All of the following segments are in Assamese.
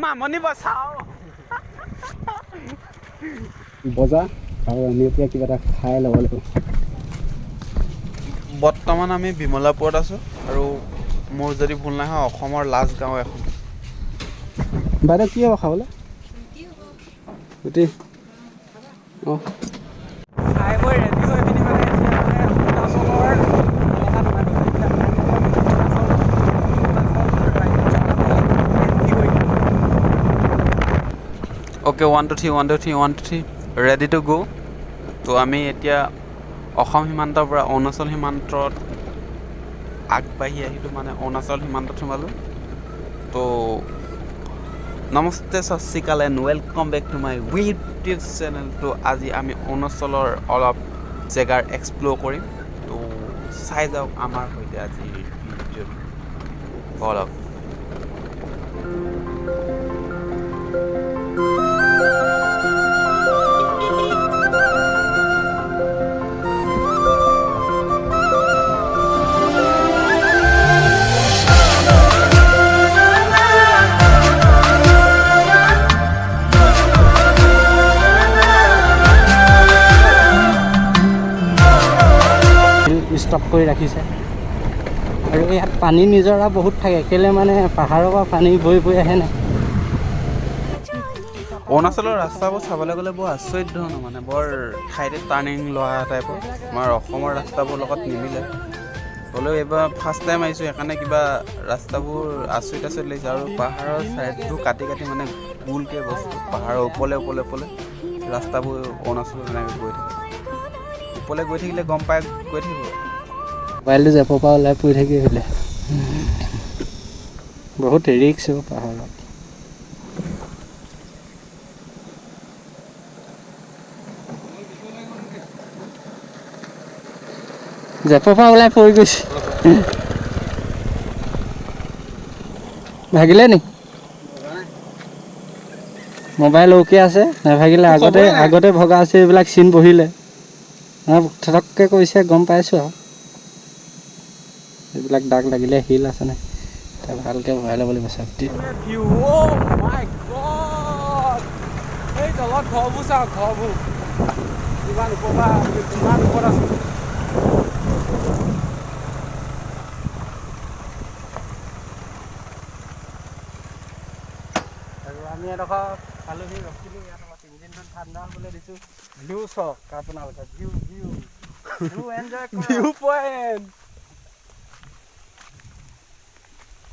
মামনি বচাও বজা আৰু আমি এতিয়া কিবা এটা খাই ল'ব লাগিব। বৰ্তমান আমি বিমলাপুৰত আছোঁ আৰু মোৰ যদি ভুল নহয় অসমৰ লাষ্ট গাঁও এখন। বাইদেউ কি হ'ব খাবলৈ? ৰুটি। অঁ খাই বৈ ৰেডি হৈ পিনি মানে অ'কে 1 2 3 1 2 3 1 2 3 ৰেডি টু গ'। তো আমি এতিয়া অসম সীমান্তৰ পৰা অৰুণাচল সীমান্তত আগবাঢ়ি আহিলোঁ, মানে অৰুণাচল সীমান্তত সোমালোঁ। তো নমস্তে সত শ্ৰী আকাল and welcome back to my YouTube channel. তো আজি আমি অৰুণাচলৰ অলপ জেগাৰ এক্সপ্ল'ৰ কৰিম। তো চাই যাওক আমাৰ সৈতে আজি ভিডিঅ'টো অলপ। ষ্টপ কৰি ৰাখিছে আৰু ইয়াত পানী নিজৰা বহুত থাকে, কেলে মানে পাহাৰৰ পৰা পানী বৈ বৈ আহে নাই। অৰুণাচলৰ ৰাস্তাবোৰ চাবলৈ গ'লে বৰ আচৰিত ধৰণৰ, মানে বৰ ঠাইতে টাৰ্ণিং লোৱা টাইপৰ। আমাৰ অসমৰ ৰাস্তাবোৰৰ লগত নিমিলে। হ'লেও এইবাৰ ফাৰ্ষ্ট টাইম আহিছোঁ, সেইকাৰণে কিবা ৰাস্তাবোৰ আচৰিত লাগিছে। আৰু পাহাৰৰ ছাইডবোৰ কাটি কাটি মানে গোলকৈ বস্তু পাহাৰৰ ওপৰলৈ ৰাস্তাবোৰ অৰুণাচলত এনেকৈ গৈ থাকে। ওপৰলৈ গৈ থাকিলে গম পাই গৈ থাকিব। মোবাইলটো জেপৰ পৰা ওলাই পৰি থাকি আহিলে। বহুত ৰিক্স পাহাৰত। জেপৰ পৰা ওলাই পৰি গৈছে। ভাগিলে নি? মোবাইল অ'কে আছে, নাভাগিলে। আগতে ভগা আছে, এইবিলাক চিন বহিলে থটককৈ কৈছে, গম পাইছোঁ আৰু এইবিলাক দাগ লাগিলে শিল আছে নাই, এতিয়া ভালকৈ ভৰাই ল'ব লাগিব চেফটি। এই তলত ঘৰবোৰ চাওক, ঘৰবোৰ কিমান ওপৰত আছোঁ। আৰু আমি এডোখৰ পালোহি, ৰখিলোঁ ইয়াত। ইঞ্জিনখন ঠাণ্ডা হ'বলৈ দিছোঁ। ভিউ চাওক আপোনালোকে, ভিউ এনজয় ভিউ পইণ্ট।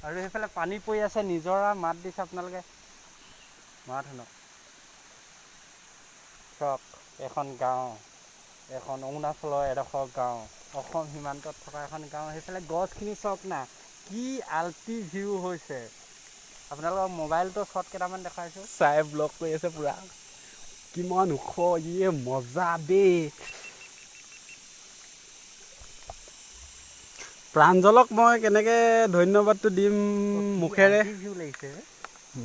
আৰু সেইফালে পানী পৰি আছে, নিজৰা মাত দিছে আপোনালোকে। মাত শুনক চাওক, এখন গাঁও, এখন অৰুণাচলৰ এডোখৰ গাঁও, অসম সীমান্তত থকা এখন গাঁও। সেইফালে গছখিনি চাওক না, কি আল্টি ভিউ হৈছে। আপোনালোকৰ মোবাইলটো শ্বট কেইটামান দেখাইছোঁ, চাই ব্লগ কৰি আছে পূৰা। কিমান ওখ, ইয়ে মজা দেই। প্ৰাঞ্জলক মই কেনেকৈ ধন্যবাদটো দিম মুখেৰে।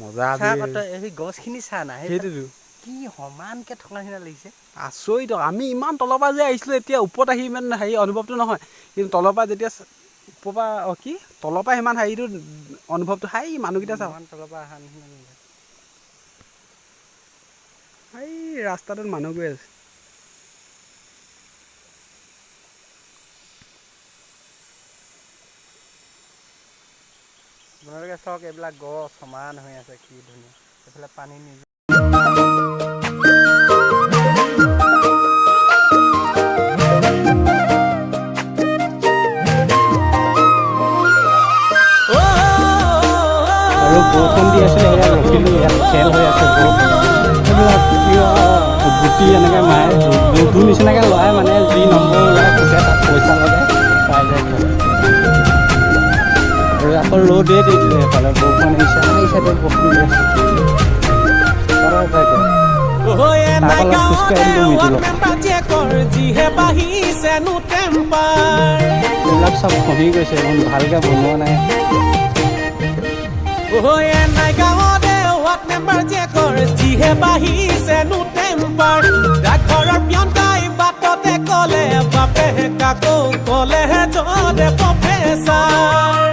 মজা দেই, গছখিনি চা না, সেইটোতো কি সমানকৈ থকা নিচিনা লাগিছে। আচৰিত, আমি ইমান তলৰ পৰা যে আহিছিলোঁ, এতিয়া ওপৰত আহি ইমান হেৰি অনুভৱটো নহয়, কিন্তু তলৰ পৰা যেতিয়া ওপৰৰ পৰা তলৰ পৰা সিমান হেৰিটো অনুভৱটো, মানুহকেইটা চাওক, তলৰ পৰা অহা নিচিনা। এই ৰাস্তাটোত মানুহ গৈ আছে। আপোনালোকে চাওক, এইবিলাক গছ সমান হৈ আছে, কি ধুনীয়া। এইফালে পানী নিজে আৰু বৰষুণ দি আছিলে, ইয়াত ৰখিলোঁ। ইয়াত খেল হৈ আছে বহুত, এইবিলাক গুটি এনেকৈ মাৰে, লুডু নিচিনাকৈ লয়, মানে যি নম্বৰ ওলাই ফুটে তাত পইচা লগাই পাই যায়। আৰু আকৌ ৰ'দেই দি দিলে, সেইফালে বৰষুণ আহিছে, এই চাইডে বৰষুণ দি আছে। এইবিলাক চব খহি গৈছে, ভালকৈ বনোৱা নাই। গাঁৱতে ৱাৰ্ড মেম্বাৰ জীয়েকৰ যিহে বাঢ়িছে নো টেম্পাৰ। ডাকঘৰৰ পিয়নকাই বাটতে ক'লে, বাপে কাকো ক'লে জনে প্ৰফেচাৰ।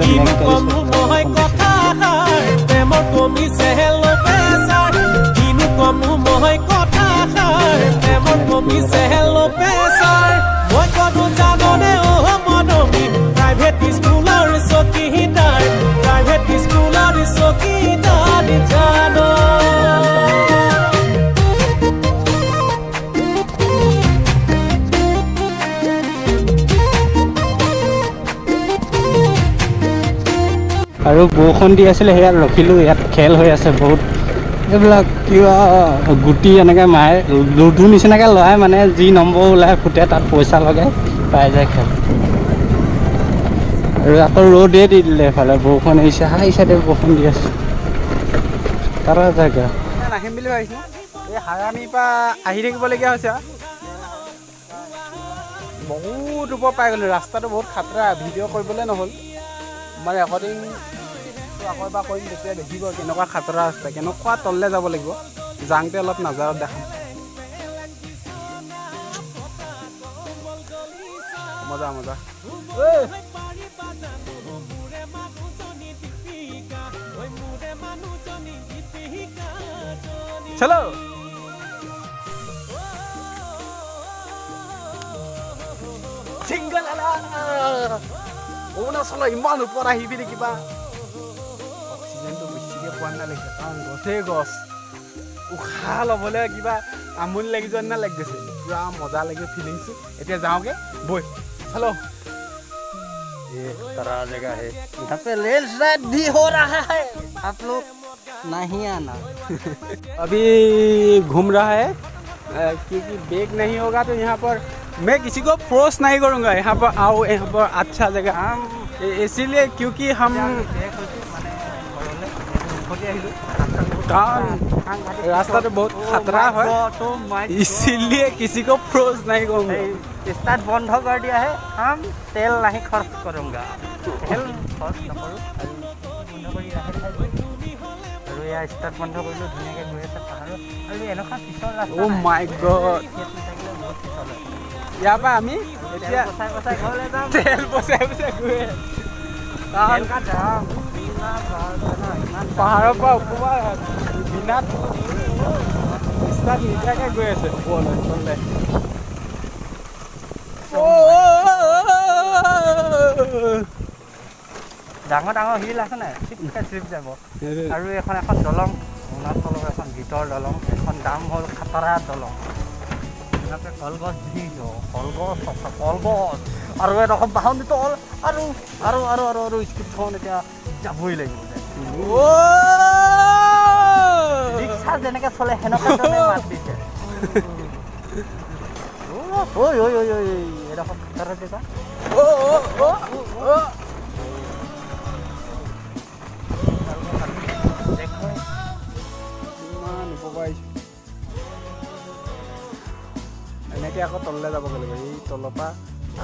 কিনো কম মই কথাষাৰ, প্ৰেমৰ আৰু বৰষুণ দি আছিলে সেয়াত ৰখিলোঁ। ইয়াত খেল হৈ আছে বহুত, এইবিলাক কিবা গুটি এনেকৈ মাৰে, লুডু নিচিনাকৈ লয় মানে, যি নম্বৰ ওলাই ফুটে তাত পইচা লগাই পাই যায় খেল। আৰু আকৌ ৰ'দেই দি দিলে এফালে, বৰষুণ আহিছে, হাই চাইডে বৰষুণ দি আছে। তাৰ জেগা নাহিম বুলি ভাবিছোঁ, এই হাৰামিৰ পৰা আহি থাকিবলগীয়া হৈছে। বহুত ওপৰ পাই গ'লোঁ, ৰাস্তাটো বহুত খাতৰা, ভিডিঅ' কৰিবলৈ নহ'ল। মই ৰেকৰ্ডিং আকৌ এবাৰ কৰিম, তেতিয়া দেখিব কেনেকুৱা খাতৰা ৰাস্তা, কেনেকুৱা তললৈ যাব লাগিব। যাওঁতে অলপ নাজাৰত দেখাম। মজা মজা। চলো অৰুণাচলৰ ইমান ওপৰত আহিবি নে কিবা অক্সিজেনটো বেছিকৈ পোৱা নালাগিছে, কাৰণ গছেই গছ। উশাহ ল'বলৈ কিবা আমনি লাগি যোৱা নিচিনা লাগি গৈছে, পূৰা মজা লাগিছে ফিলিংছটো। এতিয়া যাওঁগৈ বৈ, চলো। ये तरह जगह है, यहाँ पे रेल राइड भी हो रहा है, आप लोग नहीं आना। अभी घूम रहा है क्योंकि बैग नहीं होगा तो यहाँ पर मैं किसी को फोर्स नहीं करूँगा, यहाँ पर आओ, यहाँ पर अच्छा जगह। इसीलिए क्योंकि हम कारण रास्ता तो बहुत खतरा है, इसीलिए किसी को फोर्स नहीं करूँगा। स्टार्ट बंद कर दिया है, हम तेल नहीं खर्च करूँगा, तेल खर्च नकरोঁ। बंद কৰি আৰু ইয়াৰ ষ্টাৰ্ট বন্ধ কৰিলোঁ, ধুনীয়াকৈ গৈ আছে পাহাৰত। আৰু এনেকুৱা পিছল ৰাস্তা, Oh my God, ইয়াৰ পৰা আমি এতিয়া তেল বচাই বচাই গৈ পাহাৰৰ পৰা ওপৰ বিনা ষ্টাৰ্ট নিদিয়াকৈ গৈ আছে ওপৰলৈ তললৈ। ডাঙৰ ডাঙৰ শিল আছে নাই, চিপকৈ চিপ যাব। আৰু এখন দলং, অৰুণাচলৰ এখন গীতৰ দলং, এখন দাম হ'ল খাতৰা দলং। ইয়াতে কলগছ দেখিছ, কলগছ আছে, কলগছ। আৰু এডোখৰ বাহনি তল, আৰু আৰু আৰু আৰু আৰু স্কুটখন এতিয়া যাবই লাগিব। ৰিক্সা যেনেকৈ চলে সেনেকৈ চলে, মাত দিছে। ঐ ঐ ঐ ঐ এডোখৰ খাতৰা জেগা। এনেকৈ আকৌ তললৈ যাবগৈ লাগিব, এই তলৰ পৰা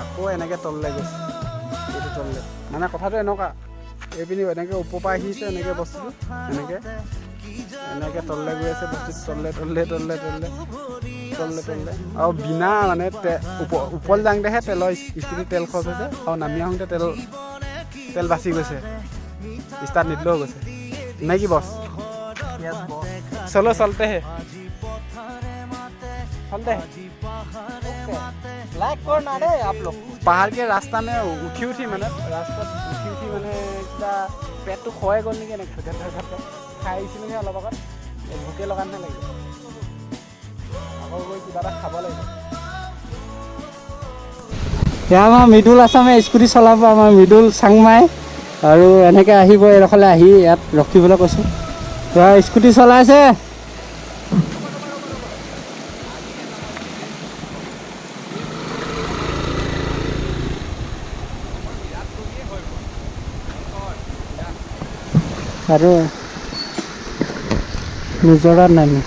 আকৌ এনেকৈ তললৈ গৈছে, এইটো তললৈ। মানে কথাটো এনেকুৱা, এইপিনি এনেকৈ ওপৰৰ পৰা আহিছে, এনেকৈ বস্তুটো এনেকৈ এনেকৈ তললৈ গৈ আছে, বস্তুটো তললৈ তললৈ তললৈ তললৈ তললৈ তললৈ। আৰু বিনা মানে ওপৰলৈ যাওঁতেহে তেলৰ স্কুটিত তেল খৰচ হৈছে, আৰু নামি আহোঁতে তেল বাচি গৈছে, ষ্টাৰ্ট নিদিলেও গৈছে। নে কি বছ? চলো চলতে হে, चलते हैं। लाइक करना रे आप लोग। पहाड़ के रास्ता में उठी मैंने रास्ता उठी मैंने क्या पेट तो खोए गल नहीं खाई अलग आगत भोके लगा ना लगे गई क्या खाब लगे। এতিয়া আমাৰ মৃদুল আছামে স্কুটি চলাব, আমাৰ মৃদুল চাংমাই। আৰু এনেকৈ আহিব, এইডোখৰলৈ আহি ইয়াত ৰখিবলৈ কৈছোঁ। স্কুটি চলাইছে। अरे मिजोरम नहीं,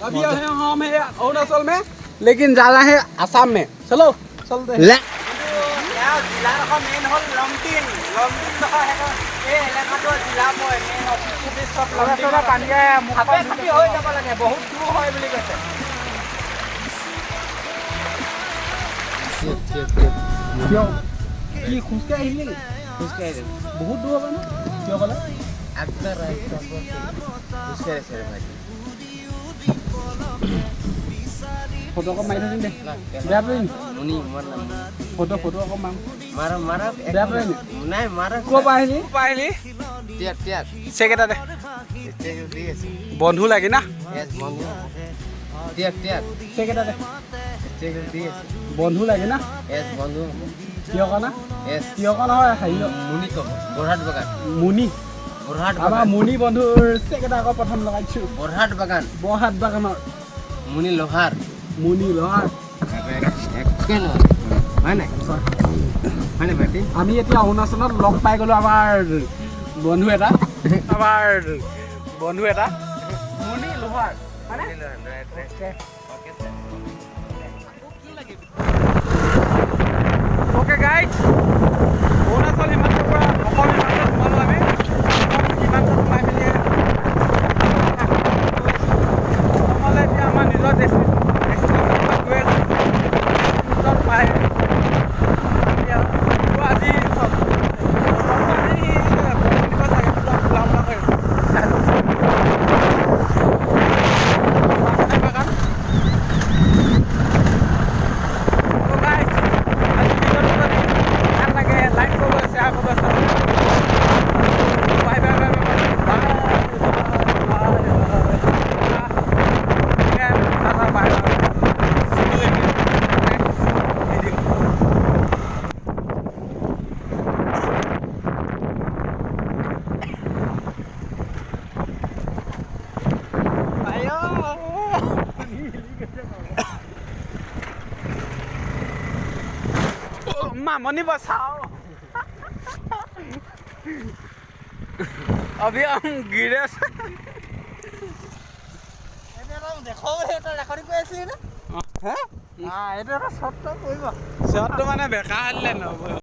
अभी हम है अरुणाचल में, लेकिन जाना है आसाम में। चलो चलते हैं। बहुत दूर होगा ना क्यों बोला फोटो को मार दे बेया पेन फोटो फोटो को मारा मारा बेया पेन नहीं मारा को पाहिली टियाक टियाक सेकेटा दे बंधु लागे ना यस बंधु टियाक टियाक सेकेटा दे बंधु लागे ना यस बंधु তিয়কনা এছ তিয়কনা হয় হেৰি মুনি ক'ব বৰহাট বাগান মুনি বৰহাট আমাৰ বাগান মুনি বন্ধুৰ চেক এটা আকৌ প্ৰথম লগাইছোঁ বৰহাট বাগান বৰহাট বাগানৰ মুনি লোহাৰ মুনি লহাৰ একে নহয় হয় নাই হয়নে ভাইটি আমি এতিয়া অৰুণাচলত লগ পাই গ'লোঁ আমাৰ বন্ধু এটা মুনি লোহাৰ অ'কে গাইজ অৰুণাচল সীমান্তৰ পৰা অসম সীমান্তত সোমালোঁ আমি অসম সীমান্তত সোমাই মেলি অসমলৈ এতিয়া আমাৰ নিজৰ ডেষ্টিনেশ্যনত গৈ আছোঁ পাই আজি मामनी बचाओ अभी हम गिरे शर्ट तो माने बेकार